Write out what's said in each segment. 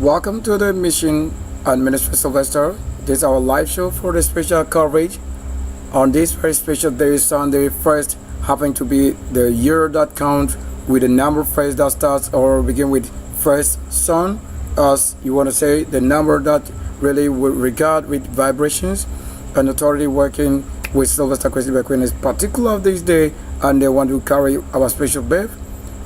Welcome to the mission on Ministries Sylvester. This is our live show for the special coverage on this very special day, Sunday 1st, happen to be the year that counts with the number first that starts or begin with first sun, as you want to say, the number that really will regard with vibrations and authority working with Sylvester KWASI BEKOE is particular of this day, and they want to carry our special birth.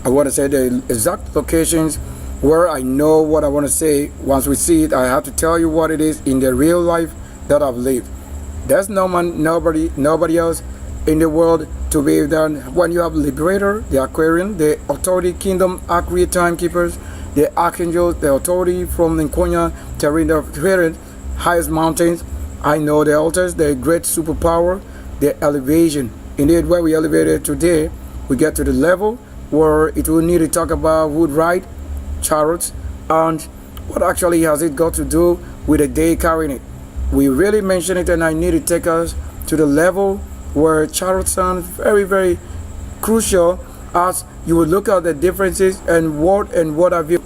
I want to say the exact locations where I know what I want to say. Once we see it, I have to tell you what it is in the real life that I've lived. There's nobody else in the world to be done. When you have Liberator, the Aquarian, the Authority Kingdom, Accurate Timekeepers, the Archangels, the Authority from Nkonya, Terrain of Phaeton, highest mountains. I know the altars, the great superpower, the elevation. Indeed, where we elevated today, we get to the level where it will need to talk about wood ride, chariots, and what actually has it got to do with a day carrying it. We really mention it, and I need to take us to the level where Chariot Sun is very, very crucial, as you would look at the differences and what have you.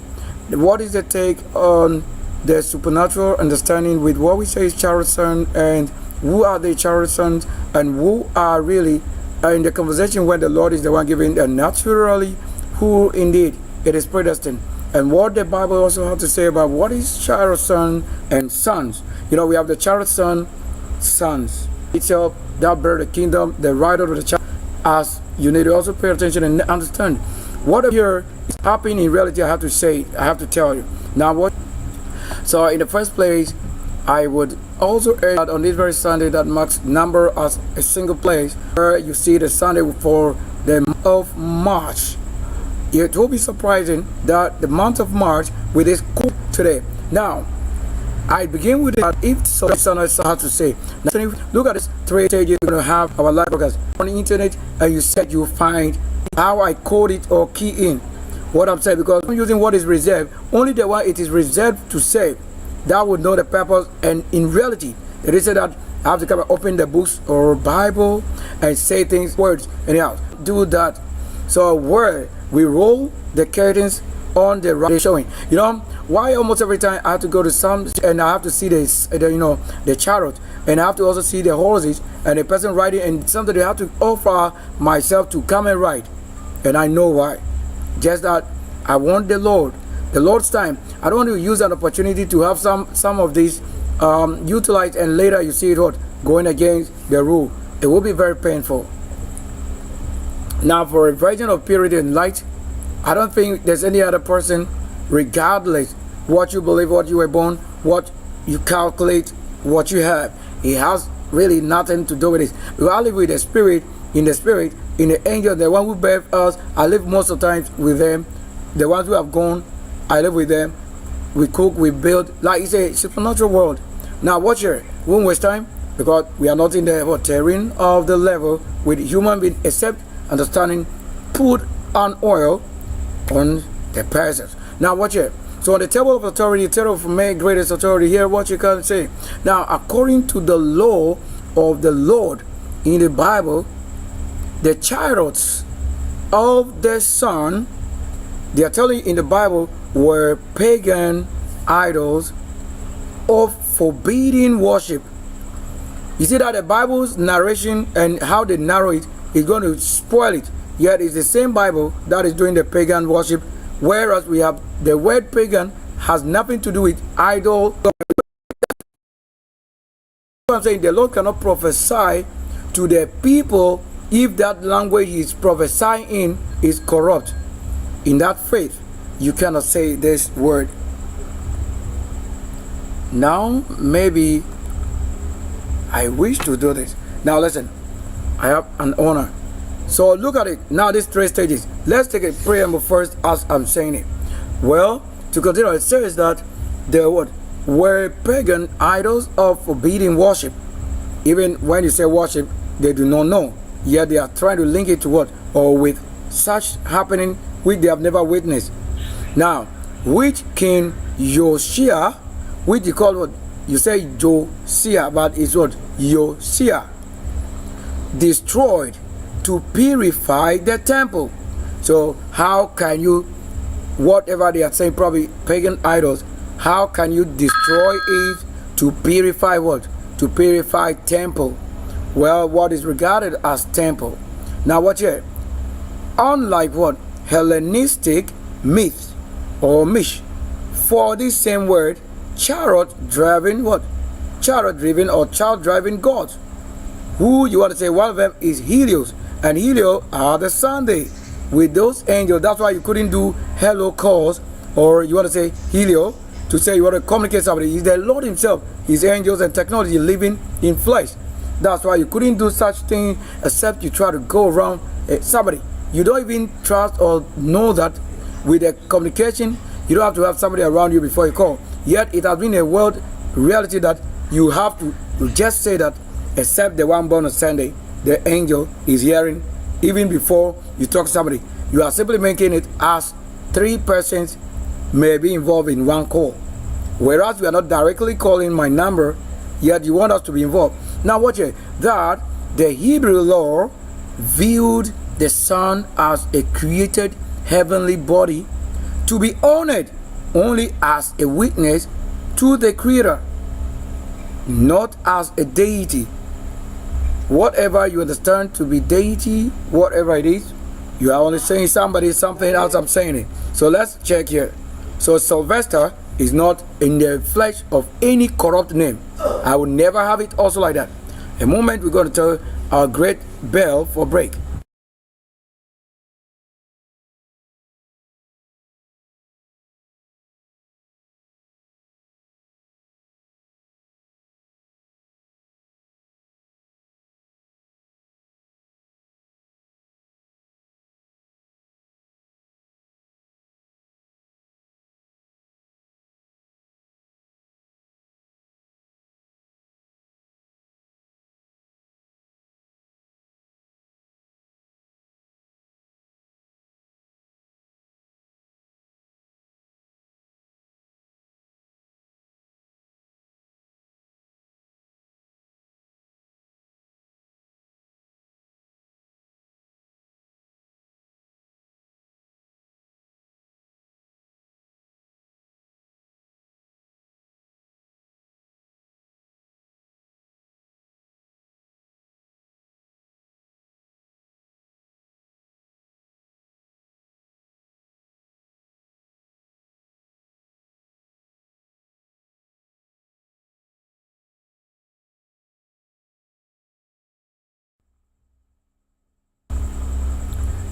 What is the take on the supernatural understanding with what we say is Chariot Sun, and who are the Chariot Suns, and who are really in the conversation when the Lord is the one giving, and naturally who indeed it is predestined. And what the Bible also has to say about what is Chariot Sun and sons. You know, we have the Chariot Sun, sons itself that bear the kingdom, the rider of the chariot. As you need to also pay attention and understand what here is happening in reality. I have to say, I have to tell you now what. So in the first place, I would also add on this very Sunday that marks number as a single place where you see the Sunday for the month of March. It will be surprising that the month of March with this cool today. Now, I begin with it. If so, I have to say. Now, look at this 3 stages. We're going to have our live broadcast on the internet, and you said you find how I code it or key in what I'm saying, because I'm using what is reserved. Only the one it is reserved to say that would know the purpose. And in reality, it is said that I have to come and open the books or Bible and say things, words, anyhow. Do that. So where we roll the curtains on the right showing. You know why almost every time I have to go to some and I have to see this, the chariot, and I have to also see the horses and the person riding, and sometimes I have to offer myself to come and ride. And I know why. Just that I want the Lord's time. I don't want to use an opportunity to have some of these utilized, and later you see it what going against the rule. It will be very painful. Now, for a virgin of purity and light, I don't think there's any other person, regardless what you believe, what you were born, what you calculate, what you have. It has really nothing to do with it. We all live with the spirit, in the angel, the one who birthed us. I live most of the times with them. The ones who have gone, I live with them. We cook, we build. Like it's a supernatural world. Now watch here. We won't waste time, because we are not in the terrain of the level with human being, except understanding, put on oil on the persons. Now watch it. So on the table of authority, the table of man greatest authority, here what you can say. Now according to the law of the Lord in the Bible, the chariots of the sun, they are telling you in the Bible, were pagan idols of forbidden worship. You see that the Bible's narration and how they narrow it is going to spoil it. Yet it's the same Bible that is doing the pagan worship, whereas we have the word pagan has nothing to do with idol. I'm saying the Lord cannot prophesy to the people if that language he's prophesying in is corrupt. In that faith, you cannot say this word. Now, maybe I wish to do this. Now listen, I have an honor. So look at it. Now these 3 stages. Let's take a preamble first as I'm saying it. Well, to continue, it says that the word were pagan idols of forbidden worship. Even when you say worship, they do not know. Yet they are trying to link it to what? Or with such happening which they have never witnessed. Now, which King Josiah, which you call what? You say Josiah, but it's what? Josiah. Destroyed to purify the temple. So how can you, whatever they are saying, probably pagan idols, How can you destroy it to purify what? To purify temple. Well, what is regarded as temple. Now watch here. Unlike what? Hellenistic myths or myth. For this same word, chariot driving what? Chariot driven or child driving gods. Who you want to say one of them is Helios. And Helios are the Sunday with those angels. That's why you couldn't do hello calls, or you want to say Helio to say you want to communicate somebody. He's the Lord himself, his angels and technology living in flesh. That's why you couldn't do such thing except you try to go around somebody. You don't even trust or know that with the communication, you don't have to have somebody around you before you call. Yet it has been a world reality that you have to just say that, except the one born on Sunday, the angel is hearing even before you talk to somebody. You are simply making it as 3 persons may be involved in one call. Whereas we are not directly calling my number, yet you want us to be involved. Now watch it. That the Hebrew law viewed the sun as a created heavenly body to be honored only as a witness to the Creator, not as a deity. Whatever you understand to be deity, whatever it is, you are only saying somebody something else. I'm saying it. So let's check here. So Sylvester is not in the flesh of any corrupt name. I will never have it also like that. A moment we're going to tell our great bell for break.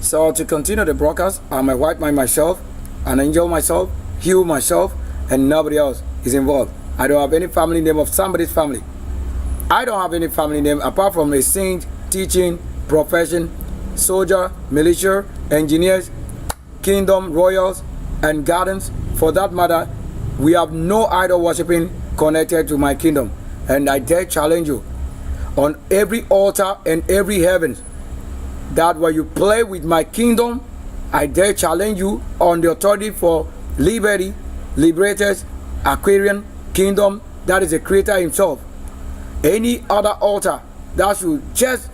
So to continue the broadcast, I might wipe myself, an angel myself, heal myself, and nobody else is involved. I don't have any family name of somebody's family. I don't have any family name apart from a saint, teaching, profession, soldier, militia, engineers, kingdom, royals, and gardens. For that matter, we have no idol worshipping connected to my kingdom. And I dare challenge you on every altar and every heaven that when you play with my kingdom, I dare challenge you on the authority for liberty, liberators, Aquarian kingdom, that is the creator himself. Any other altar that should just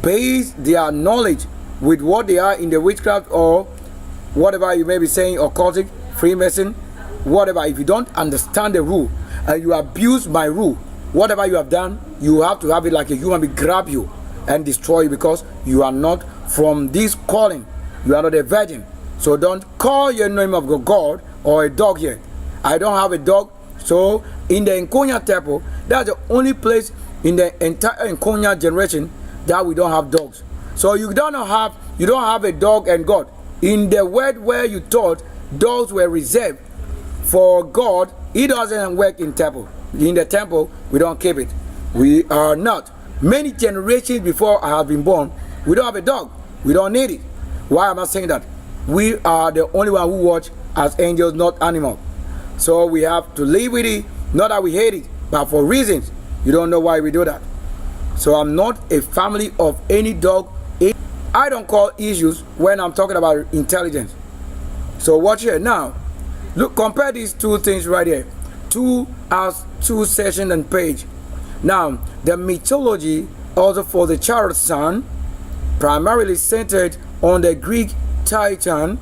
base their knowledge with what they are in the witchcraft or whatever you may be saying, occultic, Freemason, whatever, if you don't understand the rule and you abuse my rule, whatever you have done, you have to have it like a human being grab you and destroy you, because you are not from this calling. You are not a virgin. So don't call your name of God or a dog here. I don't have a dog. So in the Nkonya temple, that's the only place in the entire Nkonya generation that we don't have dogs. So you don't have a dog and God. In the word where you thought dogs were reserved for God, it doesn't work in temple. In the temple, we don't keep it. We are not. Many generations before I have been born, we don't have a dog. We don't need it. Why am I saying that? We are the only one who watch as angels, not animals. So we have to live with it. Not that we hate it, but for reasons. You don't know why we do that. So I'm not a family of any dog. I don't call issues when I'm talking about intelligence. So watch here now. Look, compare these two things right here. Two session and page. Now, the mythology also for the Chariot Sun primarily centered on the Greek Titan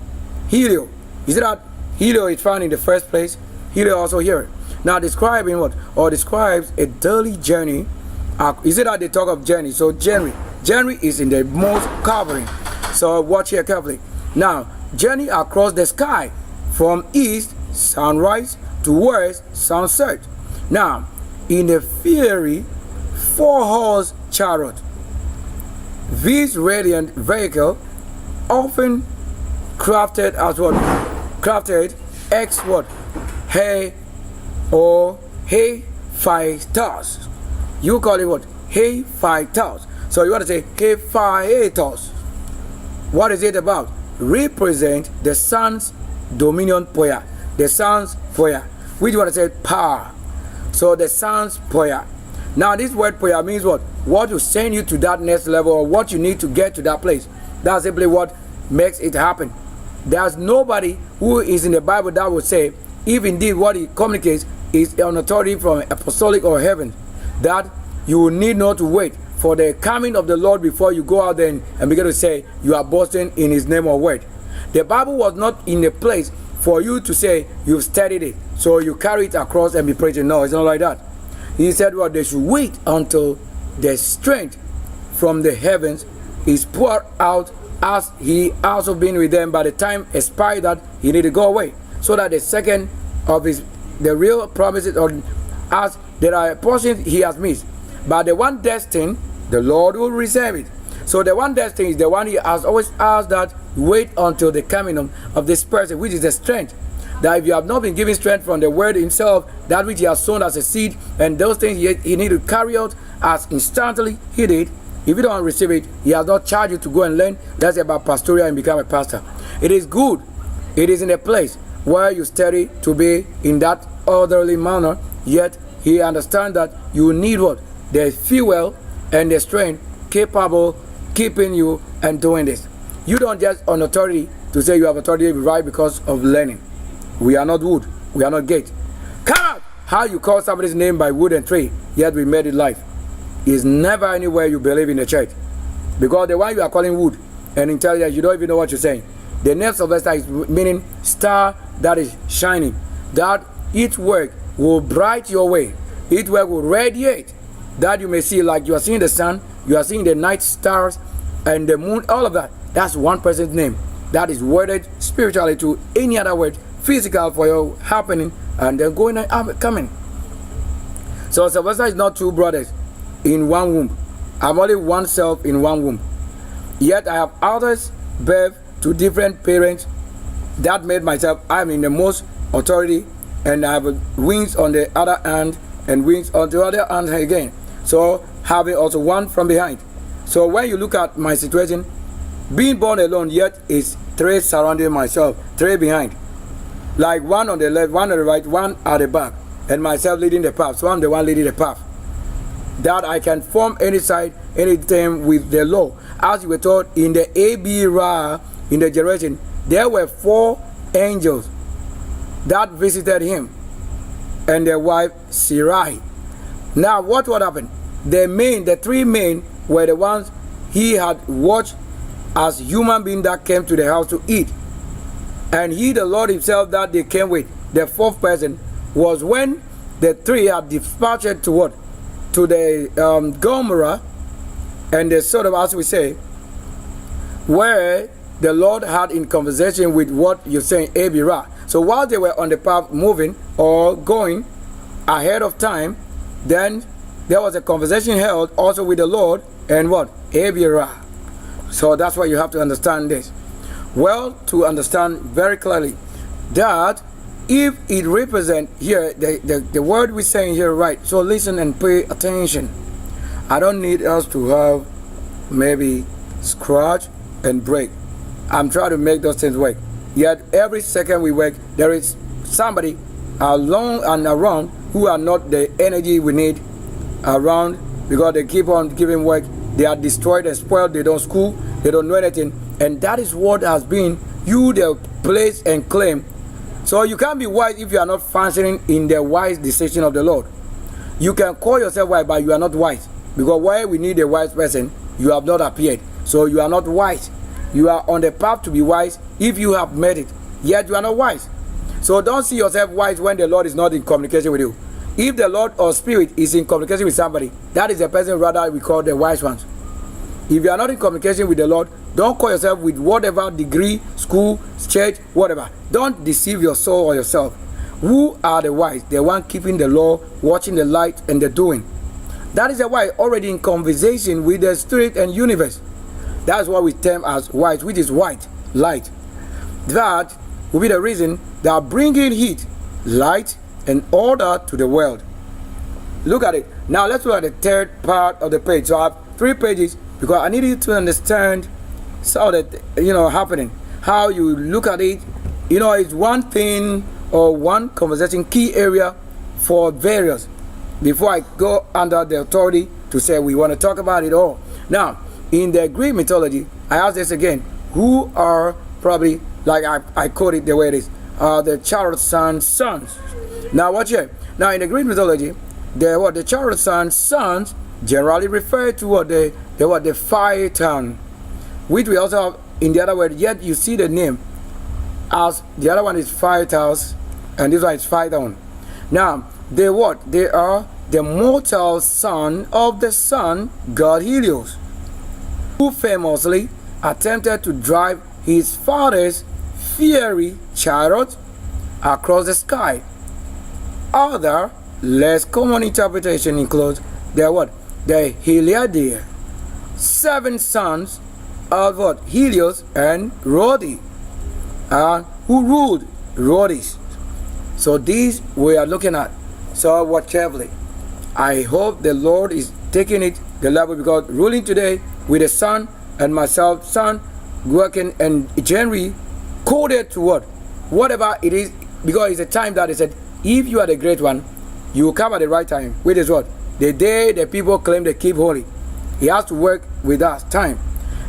Helios. You see that Helios is found in the first place Helios also here. Now describing what? Or describes a daily journey. Is it that they talk of journey? So journey is in the most covering. So watch here carefully. Now, journey across the sky from east, sunrise, to west, sunset. Now, in the fiery 4-horse chariot, this radiant vehicle, often crafted as what? Crafted X what? Hey or Hephaestus. You call it what? Hephaestus. So you want to say Hephaestus. What is it about? Represent the sun's dominion prayer. The sun's prayer. Which you want to say power. So the sun's prayer. Now this word prayer means what? What will send you to that next level, or what you need to get to that place. That's simply what makes it happen. There's nobody who is in the Bible that would say, if indeed what he communicates is an authority from apostolic or heaven, that you will need not to wait for the coming of the Lord before you go out there and begin to say you are boasting in his name or word. The Bible was not in a place for you to say you've studied it, so you carry it across and be preaching. No, it's not like that. He said, well, they should wait until the strength from the heavens is poured out, as he also been with them by the time expired that he need to go away, so that the second of the real promises, or as there are portions he has missed, but the one destined, the Lord will reserve it. So the one destined is the one he has always asked that wait until the coming of this person, which is the strength. That if you have not been given strength from the word himself, that which he has sown as a seed, and those things he need to carry out as instantly he did. If you don't receive it, he has not charged you to go and learn. That's about pastoral and become a pastor. It is good. It is in a place where you study to be in that orderly manner, yet he understands that you need what? The fuel and the strength capable keeping you and doing this. You don't just on authority to say you have authority right because of learning. We are not wood. We are not gate. Come out! How you call somebody's name by wood and tree, yet we made it life. Is never anywhere you believe in the church. Because the one you are calling wood and intelligence, you don't even know what you're saying. The name SYLVESTER is meaning star that is shining. That each work will bright your way. Each work will radiate. That you may see, like you are seeing the sun, you are seeing the night stars and the moon, all of that. That's one person's name. That is worded spiritually to any other word, physical for your happening and then going and coming. So SYLVESTER is not two brothers in one womb. I'm only one self in one womb. Yet I have others birth to different parents. That made myself, I'm in the most authority, and I have wings on the other hand and wings on the other hand again. So having also one from behind. So when you look at my situation, being born alone, yet is three surrounding myself, three behind. Like one on the left, one on the right, one at the back, and myself leading the path. So I'm the one leading the path. That I can form any side, anything with the law. As you were told in the Abira, in the generation, there were 4 angels that visited him and their wife Sarai. Now what would happen? The 3 men were the ones he had watched as human beings that came to the house to eat. And he, the Lord himself, that they came with, the 4th person, was when the 3 had dispatched to what? To the Gomorrah and the Sodom, as we say, where the Lord had in conversation with what you're saying, Abira. So while they were on the path moving or going ahead of time, then there was a conversation held also with the Lord and what? Abira. So that's why you have to understand this. Well, to understand very clearly that if it represents here, the word we're saying here, right? So listen and pay attention. I don't need us to have maybe scratch and break. I'm trying to make those things work. Yet every second we work, there is somebody along and around who are not the energy we need around, because they keep on giving work. They are destroyed and spoiled. They don't school. They don't know anything. And that is what has been you the place and claim. So you can't be wise if you are not functioning in the wise decision of the Lord. You can call yourself wise, but you are not wise. Because why we need a wise person, you have not appeared. So you are not wise. You are on the path to be wise if you have made it. Yet you are not wise. So don't see yourself wise when the Lord is not in communication with you. If the Lord or Spirit is in communication with somebody, that is the person rather we call the wise ones. If you are not in communication with the Lord, don't call yourself with whatever degree, school, church, whatever. Don't deceive your soul or yourself. Who are the wise? The one keeping the law, watching the light, and the doing. That is the wise, already in conversation with the spirit and universe. That's what we term as wise, which is white, light. That will be the reason they are bringing heat, light, and order to the world. Look at it. Now let's look at the third part of the page. So I have 3 pages because I need you to understand so that happening. How you look at it, it's one thing or one conversation key area for various. Before I go under the authority to say we want to talk about it all. Now, in the Greek mythology, I ask this again: who are probably, like I quote it the way it is, the Chariot Sun sons. Now watch here. Now in the Greek mythology, the Chariot Sun sons generally refer to the Phaeton, which we also have in the other word. Yet you see the name as the other one is Phaetus, and this one is Phaeton. Now they are the mortal son of the sun god Helios, who famously attempted to drive his father's fiery chariot across the sky. Other less common interpretation includes the Heliadae, 7 sons of Helios and Rhodi, who ruled Rhodes. So these we are looking at. So watch carefully. I hope the Lord is taking it the level, because ruling today with the sun and myself, sun working and generally coded to whatever it is, because it's a time that they said, if you are the great one, you will come at the right time, which is the day the people claim they keep holy. He has to work with us time.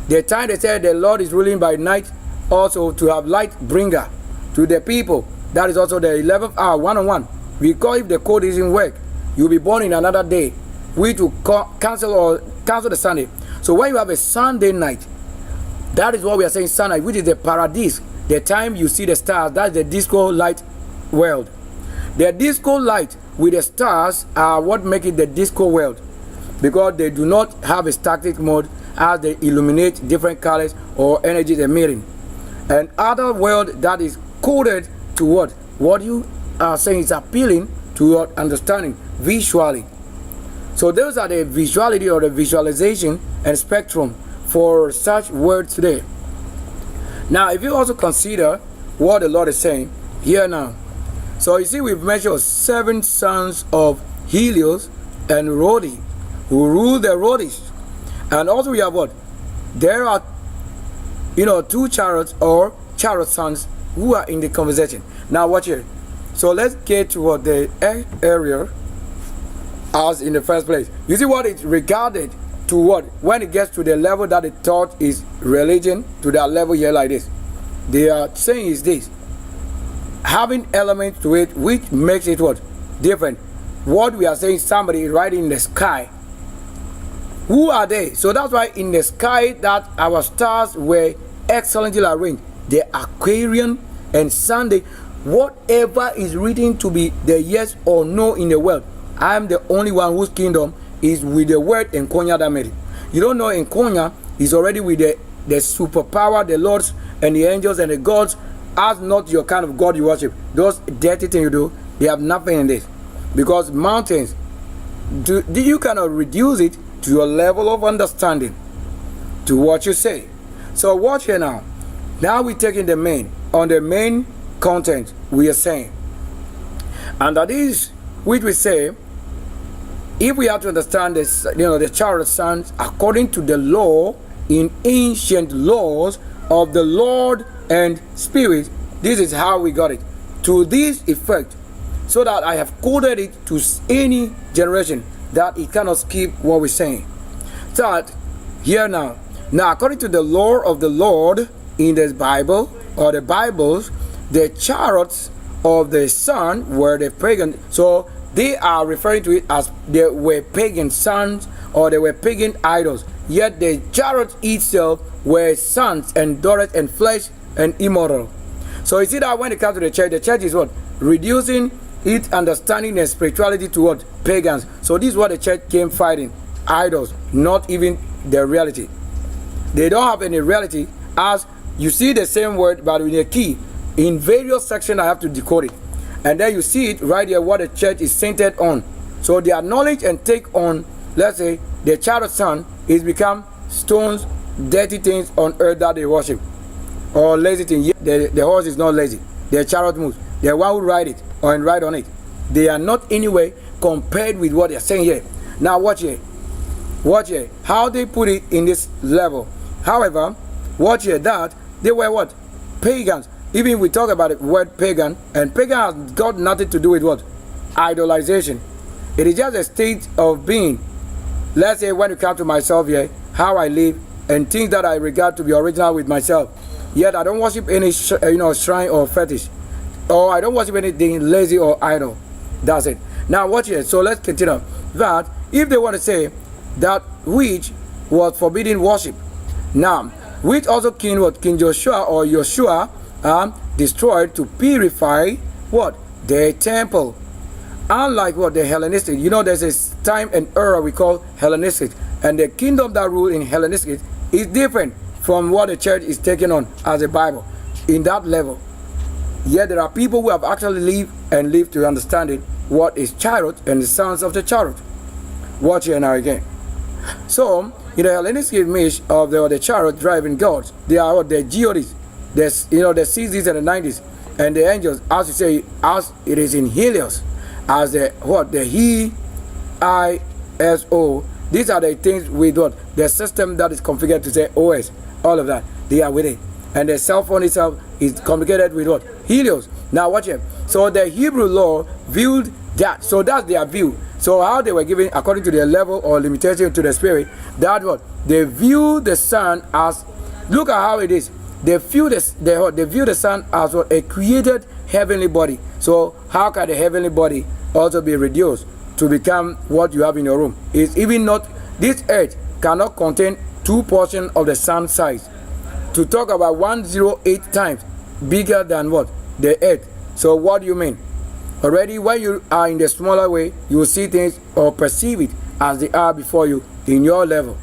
The time they said the Lord is ruling by night, also to have light bringer to the people. That is also the 11th hour, 1-on-1. Because if the code isn't work, you'll be born in another day, which will cancel the Sunday. So when you have a Sunday night, that is what we are saying sunlight, which is the paradise. The time you see the stars, that's the disco light world. The disco light with the stars are what make it the disco world, because they do not have a static mode as they illuminate different colors or energies emitting. And other world that is coded to what you are saying is appealing to your understanding visually. So those are the visuality or the visualization and spectrum for such words today. Now if you also consider what the Lord is saying here now, so you see we've mentioned 7 sons of Helios and Rhodi, who rule the Rhodes. And also we have there are 2 chariots or chariot sons who are in the conversation. Now watch here. So let's get to the area as in the first place. You see what it's regarded to when it gets to the level that it thought is religion, to that level here like this. They are saying is this, having elements to it which makes it different. What we are saying, somebody right in the sky. Who are they? So that's why in the sky that our stars were excellently arranged. The Aquarian and Sunday, whatever is written to be the yes or no in the world, I am the only one whose kingdom is with the word Nkonya that made it. You don't know Nkonya is already with the superpower, the lords and the angels and the gods, as not your kind of God you worship. Those dirty things you do, they have nothing in this. Because mountains, you cannot reduce it to your level of understanding, to what you say. So watch here now. Now we're taking the main content we are saying. And that is, which we say, if we have to understand this, the Chariot sons according to the law in ancient laws of the Lord and Spirit, this is how we got it. To this effect, so that I have coded it to any generation, that it cannot skip what we're saying. That here now according to the law of the Lord in the Bible or the Bibles, the chariots of the sun were the pagan. So they are referring to it as they were pagan sons or they were pagan idols. Yet the chariots itself were sons and daughters and flesh and immortal. So you see that when it comes to the church is what? Reducing its understanding and spirituality to what? Pagans. So this is what the church came fighting. Idols, not even the reality. They don't have any reality, as you see the same word but with a key. In various sections I have to decode it. And then you see it right here what the church is centered on. So their knowledge and take on, let's say, the Chariot Sun is become stones, dirty things on earth that they worship. Or lazy things. The horse is not lazy. The chariot moves. The one who ride it or ride on it. They are not anyway compared with what they are saying here. Now watch here. Watch here. How they put it in this level. However, watch here that they were what? Pagans. Even we talk about the word pagan, and pagan has got nothing to do with what? Idolization. It is just a state of being. Let's say when you come to myself here, how I live, and things that I regard to be original with myself. Yet I don't worship any shrine or fetish, or I don't worship anything lazy or idol. That's it. Now watch here. So let's continue. That if they want to say that which was forbidden worship, now which also King Joshua or Joshua destroyed to purify what? Their temple. Unlike what? The Hellenistic. There's a time and era we call Hellenistic, and the kingdom that rule in Hellenistic is different from what the church is taking on as a Bible in that level. Yet there are people who have actually lived to understand it, what is chariot and the sons of the chariot. Watch here now again. So in the Hellenistic image of the chariot driving gods, they are what? The geodes, the 60s and the 90s, and the angels, as you say, as it is in Helios, as the what? The HISO. These are the things with what? The system that is configured to say OS. All of that, they are with it. And the cell phone itself is communicated with what? Helios. Now watch it. So the Hebrew law viewed that. So that's their view. So how they were given according to their level or limitation to the spirit, that what? They view the sun as, look at how it is. They view the sun as what? A created heavenly body. So how can the heavenly body also be reduced to become what you have in your room? It's even not, this earth cannot contain 2 portions of the sun size. To talk about 108 times bigger than what? The earth. So what do you mean? Already when you are in the smaller way, you will see things or perceive it as they are before you in your level.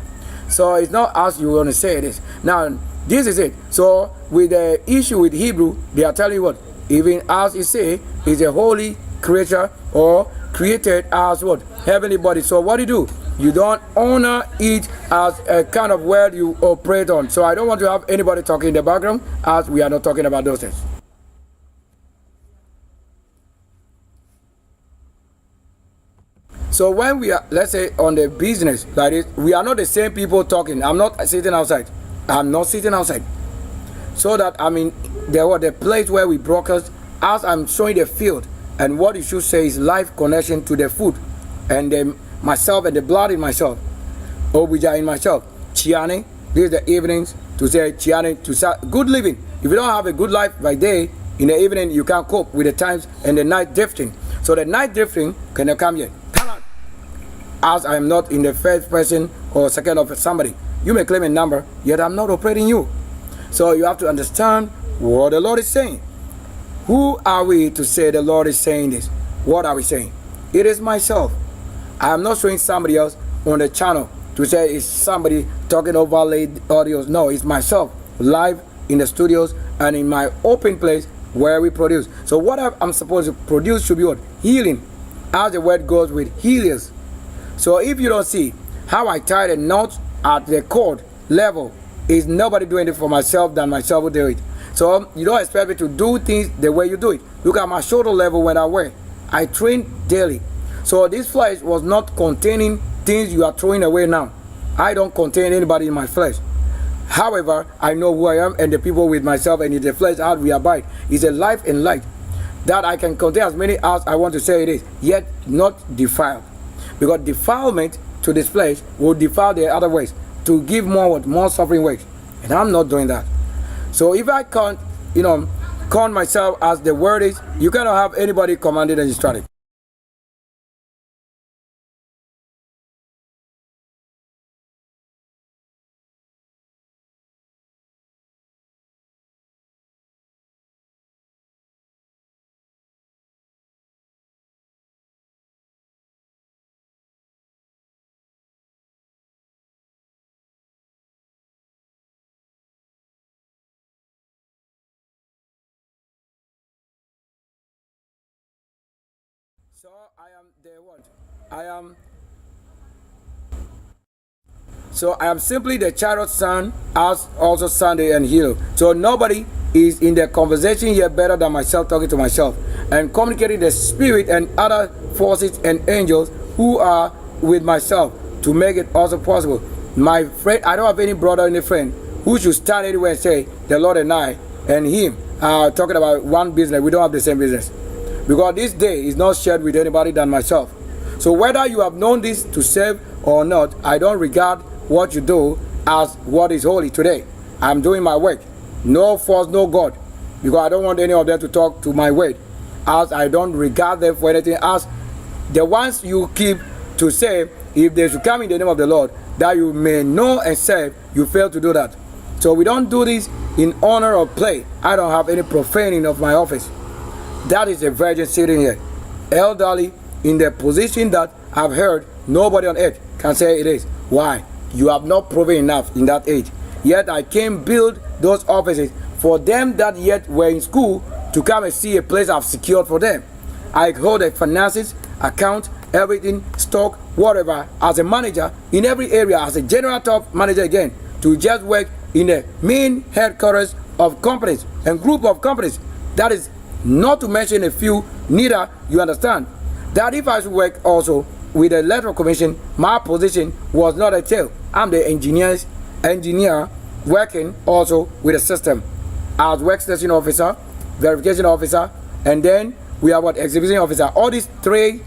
So it's not as you want to say it is. Now this is it. So with the issue with Hebrew, they are telling you what? Even as it say, is a holy creature or created as what? Heavenly body. So what do you do? You don't honor it as a kind of word you operate on. So I don't want to have anybody talking in the background, as we are not talking about those things. So when we are, let's say, on the business like this, we are not the same people talking. I'm not sitting outside. I'm not sitting outside. So that the place where we broadcast, as I'm showing the field, and what you should say is live connection to the food, and then myself and the blood in myself, Obija in myself, Chiane. This is the evenings to say Chiane to start good living. If you don't have a good life by day, in the evening you can't cope with the times and the night drifting. So the night drifting can come here. Come on. As I am not in the first person or second of somebody, you may claim a number, yet I'm not operating you. So you have to understand what the Lord is saying. Who are we to say the Lord is saying this? What are we saying? It is myself. I am not showing somebody else on the channel to say it's somebody talking over late audios. No, it's myself live in the studios and in my open place where we produce. So what I'm supposed to produce should be what? Healing, as the word goes with Helios. So if you don't see how I tie the knot at the cord level, is nobody doing it for myself than myself will do it. So you don't expect me to do things the way you do it. Look at my shoulder level when I wear. I train daily. So this flesh was not containing things you are throwing away now. I don't contain anybody in my flesh. However, I know who I am and the people with myself, and in the flesh how we abide. It's a life and light that I can contain as many as I want to say it is, yet not defiled. Because defilement to this flesh will defile the other ways to give more suffering ways. And I'm not doing that. So if I can't, count myself as the word is, you cannot have anybody commanded and instructed. So I am the what? I am So I am simply the Chariot Sun, as also Sunday and Helios. So nobody is in the conversation here better than myself talking to myself and communicating the spirit and other forces and angels who are with myself to make it also possible. My friend, I don't have any brother, any friend who should stand anywhere and say the Lord and I and him are talking about one business. We don't have the same business, because this day is not shared with anybody than myself. So whether you have known this to serve or not, I don't regard what you do as what is holy today. I'm doing my work. No force, no God. Because I don't want any of them to talk to my word, as I don't regard them for anything as the ones you keep to say, if they should come in the name of the Lord, that you may know and serve, you fail to do that. So we don't do this in honor or play. I don't have any profaning of my office. That is a virgin sitting here, elderly, in the position that I've heard nobody on earth can say it is. Why? You have not proven enough in that age. Yet I came build those offices for them that yet were in school to come and see a place I've secured for them. I hold the finances, account, everything, stock, whatever, as a manager in every area, as a general top manager again, to just work in the main headquarters of companies and group of companies. That is not to mention a few, neither you understand that if I should work also with the electoral commission, my position was not a tail. I'm the engineer working also with the system as workstation officer, verification officer, and then we have what, exhibition officer. All these three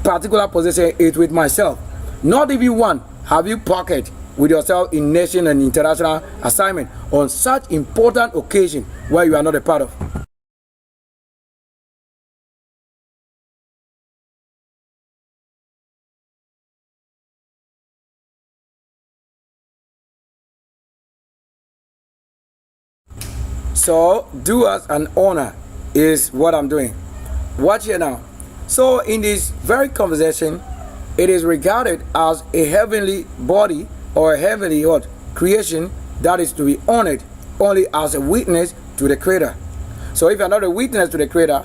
particular positions is with myself. Not even one have you pocket with yourself in nation and international assignment on such important occasion where you are not a part of. So do us an honor is what I'm doing. Watch here now. So in this very conversation, it is regarded as a heavenly body or a heavenly what, creation that is to be honored only as a witness to the Creator. So if you're not a witness to the Creator,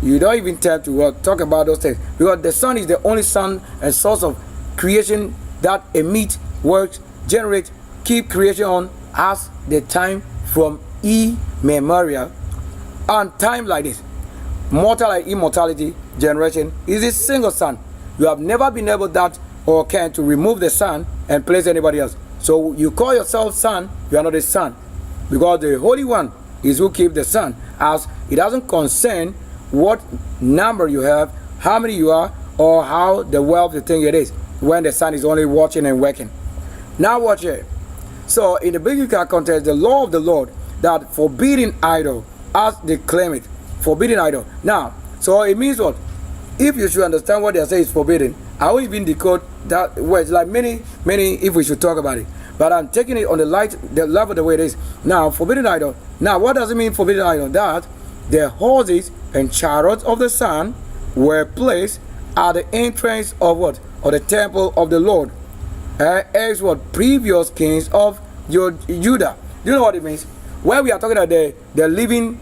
you don't even tend to talk about those things, because the sun is the only sun and source of creation that emits, works, generates, keep creation on as the time from immemorial. And time like this, mortal and immortality generation, is a single sun. You have never been able that or can to remove the sun and place anybody else. So you call yourself son, you are not a son, because the Holy One is who keeps the sun, as it doesn't concern what number you have, how many you are, or how the wealth the thing it is, when the sun is only watching and working. Now watch it. So in the biblical context, the law of the Lord that forbidding idol, as they claim it, forbidding idol. Now, so it means what? If you should understand what they are saying is forbidden, I won't even decode that words like many, if we should talk about it. But I'm taking it on the level the way it is. Now, forbidden idol. Now, what does it mean forbidden idol? That the horses and chariots of the sun were placed at the entrance of what? Of the temple of the Lord. As what? Previous kings of Judah. Do you know what it means? When we are talking about the living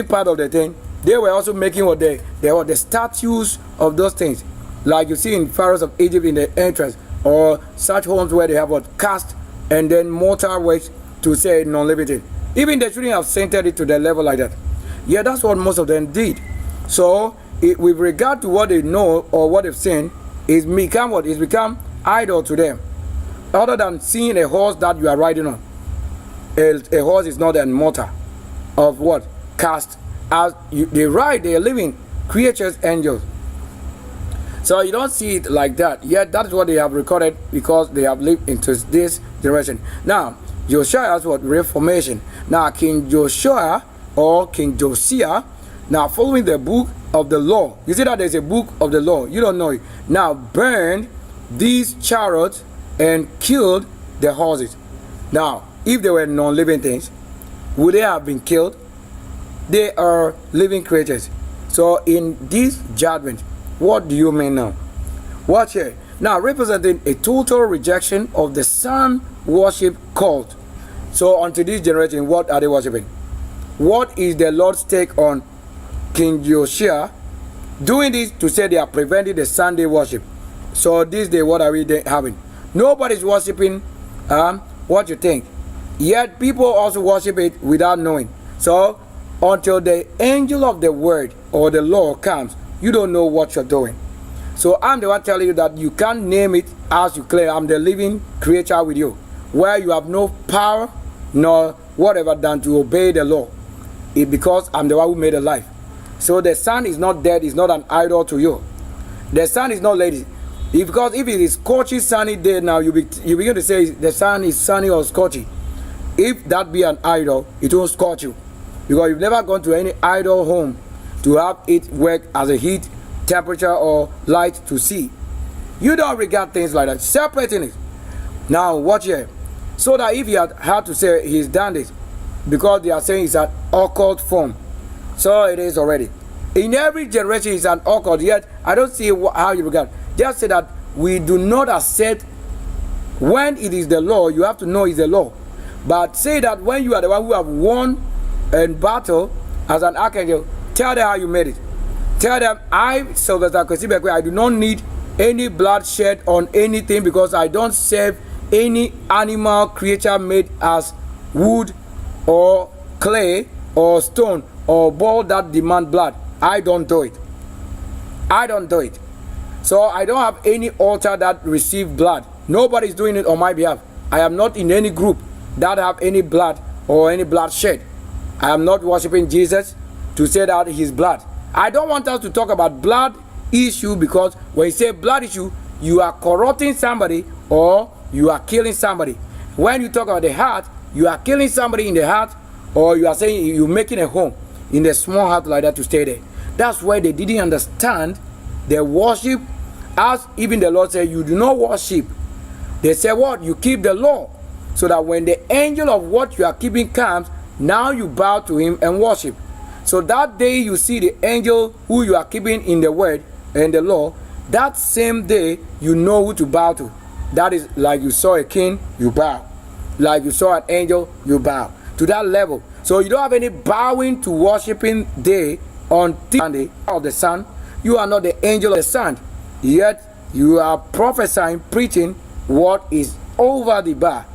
part of the thing, they were also making what they were the statues of those things, like you see in pharaohs of Egypt in the entrance, or such homes where they have what cast and then mortar works to say non-living thing. Even they shouldn't have centered it to the level like that. Yeah, that's what most of them did. So with regard to what they know or what they've seen, it's become what? It's become idol to them. Other than seeing a horse that you are riding on. A horse is not an mortar of what? Cast. As they ride, they are living creatures, angels. So you don't see it like that. Yet that is what they have recorded, because they have lived into this generation. Now, Josiah has what? Reformation. Now, King Joshua or King Josiah, now following the book of the law. You see that there's a book of the law. You don't know it. Now, burned these chariots and killed the horses. Now, if they were non-living things, would they have been killed? They are living creatures. So in this judgment, what do you mean now? Watch here. Now, representing a total rejection of the sun worship cult. So unto this generation, what are they worshiping? What is the Lord's take on King Josiah doing this to say they are preventing the Sunday worship. So this day, what are we having? Nobody's worshiping what you think. Yet people also worship it without knowing. So until the angel of the word or the law comes, you don't know what you're doing. So I'm the one telling you that you can't name it as you claim. I'm the living creature with you, where you have no power nor whatever than to obey the law. Because I'm the one who made a life. So the sun is not dead, it's not an idol to you. The sun is not lazy. Because if it is scorchy sunny day now, you begin to say the sun is sunny or scorchy. If that be an idol, it won't scorch you. Because you've never gone to any idol home to have it work as a heat, temperature, or light to see. You don't regard things like that. Separating it. Now watch here. So that if you had to say he's done this, because they are saying it's an occult form. So it is already. In every generation it's an occult, yet I don't see how you regard. Just say that we do not accept when it is the law, you have to know it's the law. But say that when you are the one who have won in battle as an archangel, tell them how you made it. Tell them, I, Sylvester KWASI, I do not need any blood shed on anything because I don't serve any animal creature made as wood or clay or stone or ball that demand blood. I don't do it. I don't do it. So I don't have any altar that receive blood. Nobody's doing it on my behalf. I am not in any group that have any blood or any blood shed. I am not worshiping Jesus to say that his blood. I don't want us to talk about blood issue, because when you say blood issue, you are corrupting somebody or you are killing somebody. When you talk about the heart, you are killing somebody in the heart, or you are saying you're making a home in the small heart like that to stay there. That's why they didn't understand the worship, as even the Lord said, you do not worship. They say what? You keep the law, so that when the angel of what you are keeping comes, now you bow to him and worship. So that day you see the angel who you are keeping in the word and the law, that same day you know who to bow to. That is like you saw a king, you bow. Like you saw an angel, you bow. To that level. So you don't have any bowing to worshiping day on Sunday of the sun. You are not the angel of the sun. Yet you are prophesying, preaching what is over the bar.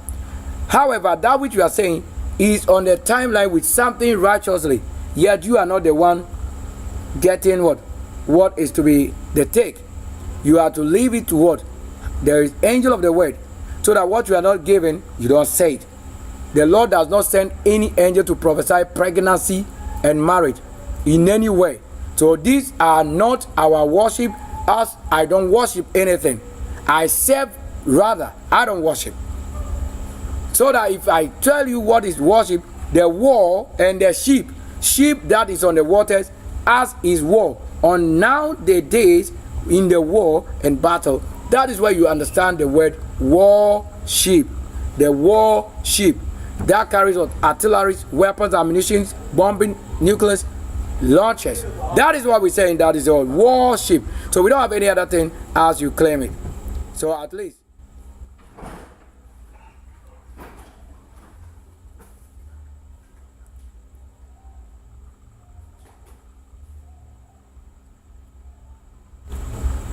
However, that which you are saying is on the timeline with something righteously. Yet you are not the one getting what is to be the take. You are to leave it to what? There is angel of the word. So that what you are not given, you don't say it. The Lord does not send any angel to prophesy pregnancy and marriage in any way. So these are not our worship, as I don't worship anything. I serve, rather, I don't worship. So that if I tell you what is worship, the war and the sheep that is on the waters, as is war. On now the days in the war and battle, that is where you understand the word war sheep. The war sheep. That carries what? Artillery, weapons, ammunition, bombing, nuclear launches. That is what we're saying. That is all war sheep. So we don't have any other thing as you claim it. So at least.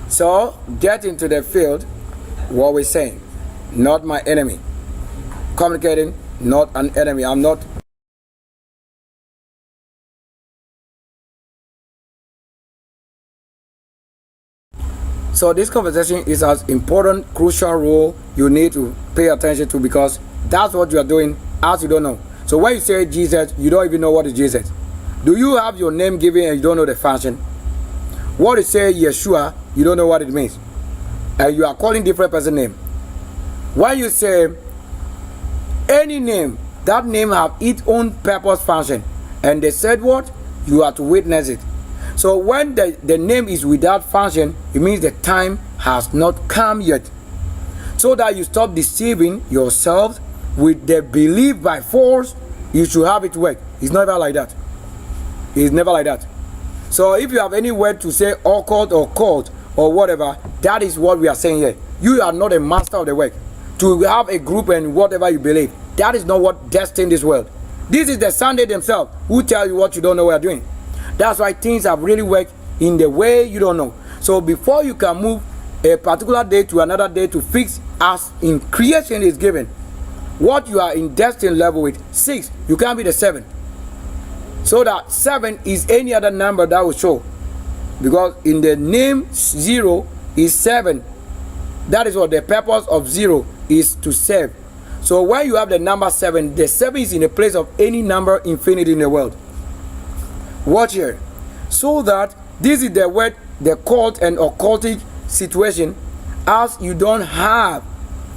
So get into the field, what we're saying. Not my enemy. Communicating, not an enemy. I'm not. So this conversation is as important, crucial role you need to pay attention to, because that's what you are doing as you don't know. So when you say Jesus, you don't even know what is Jesus. Do you have your name given and you don't know the function? What you say Yeshua, you don't know what it means. And you are calling different person name. When you say any name, that name have its own purpose function. And they said what? You are to witness it. So when the name is without function, it means the time has not come yet. So that you stop deceiving yourselves with the belief by force, you should have it work. It's never like that. It's never like that. So if you have any word to say occult or cult or whatever, that is what we are saying here. You are not a master of the work. To have a group and whatever you believe, that is not what destined this world. This is the Sunday themselves who tell you what you don't know we are doing. That's why things have really worked in the way you don't know. So before you can move a particular day to another day to fix as in creation is given, what you are in destined level with 6, you can't be the 7. So that 7 is any other number that will show, because in the name 0 is 7. That is what the purpose of 0 is, to save. So when you have the number 7, the 7 is in the place of any number infinite in the world. Watch here. So that this is the word, the cult and occultic situation, as you don't have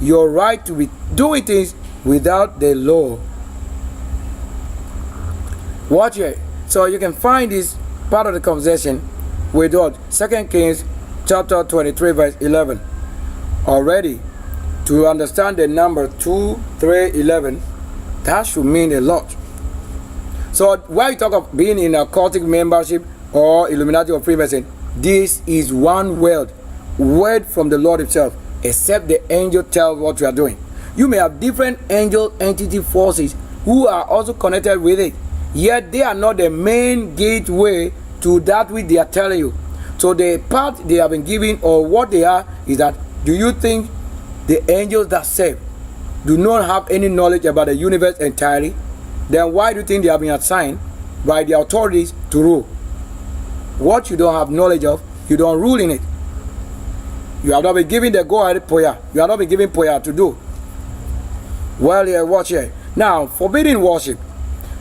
your right to be doing things without the law. Watch here. So you can find this part of the conversation with what? 2 Kings chapter 23 verse 11. Already, to understand the number 2, 3, 11, that should mean a lot. So when you talk of being in a cultic membership or Illuminati or Freemason, this is one word from the Lord himself, except the angel tells what you are doing. You may have different angel entity forces who are also connected with it, yet they are not the main gateway to that which they are telling you. So the part they have been given, or what they are, is that, do you think the angels that save do not have any knowledge about the universe entirely? Then why do you think they have been assigned by the authorities to rule? What you don't have knowledge of, you don't rule in it. You have not been given the go-ahead prayer. You have not been given prayer to do. Well, here, watch here. Now, forbidding worship.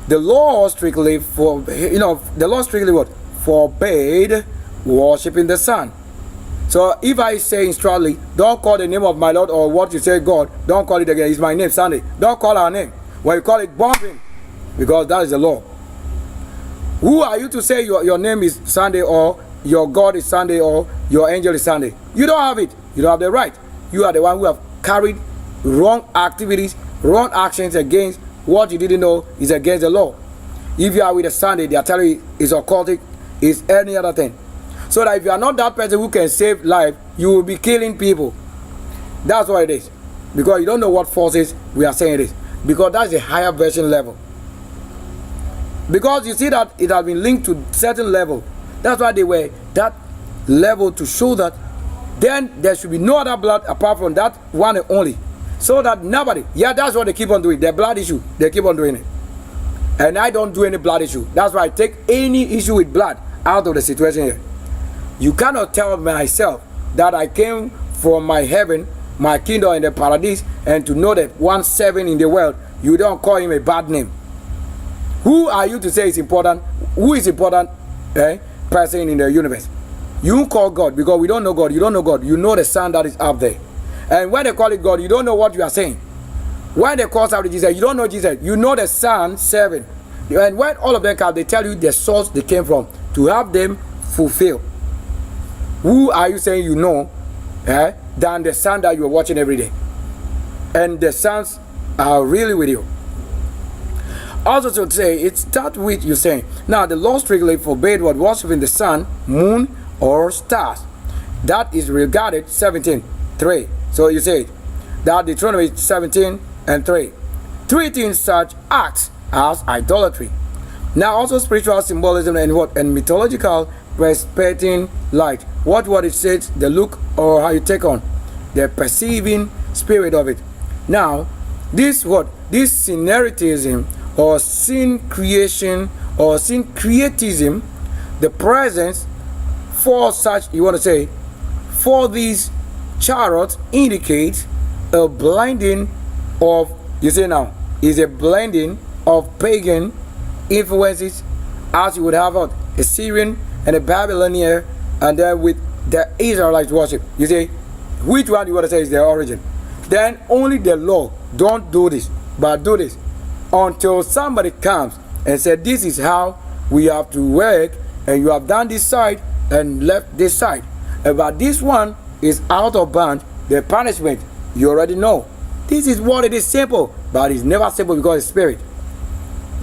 The law strictly what? Forbade worshiping the sun. So if I say instructively, don't call the name of my Lord, or what you say God, don't call it again. It's my name, Sunday. Don't call our name. When you call it, bomb him, because that is the law. Who are you to say your name is Sunday, or your God is Sunday, or your angel is Sunday? You don't have it. You don't have the right. You are the one who have carried wrong activities, wrong actions against what you didn't know is against the law. If you are with a Sunday, they are telling you it's occultic, it's any other thing. So that if you are not that person who can save life, you will be killing people. That's what it is. Because you don't know what forces we are saying it is. Because that's a higher version level. Because you see that it has been linked to certain level. That's why they were that level, to show that then there should be no other blood apart from that one and only. So that nobody, that's what they keep on doing. The blood issue, they keep on doing it. And I don't do any blood issue. That's why I take any issue with blood out of the situation here. You cannot tell myself that I came from my heaven, my kingdom in the paradise, and to know that 1/7 in the world, you don't call him a bad name. Who are you to say is important? Who is important person in the universe? You call God, because we don't know God. You don't know God. You know the sun that is up there. And when they call it God, you don't know what you are saying. When they call out Jesus, you don't know Jesus. You know the sun 7. And when all of them come, they tell you the source they came from, to have them fulfill. Who are you saying you know than the sun that you are watching every day? And the suns are really with you. Also to say, it's that which you're saying. Now, the law strictly forbade what worshiping the sun, moon, or stars. That is regarded 17:3. So you say that Deuteronomy 17:3. Treating such acts as idolatry. Now, also spiritual symbolism and mythological respecting light. What it says, the look, or how you take on the perceiving spirit of it. Now, this syncretism, or sin creation, or sin creatism, the presence for such, you want to say, for these chariots indicates a blending of, you say now, is a blending of pagan influences, as you would have a Assyrian and a Babylonian, and then with the Israelites worship. You say, which one you want to say is their origin? Then only the law, don't do this, but do this, until somebody comes and said, this is how we have to work, and you have done this side and left this side. But this one is out of bounds, the punishment, you already know. This is what it is, simple, but it's never simple because it's spirit.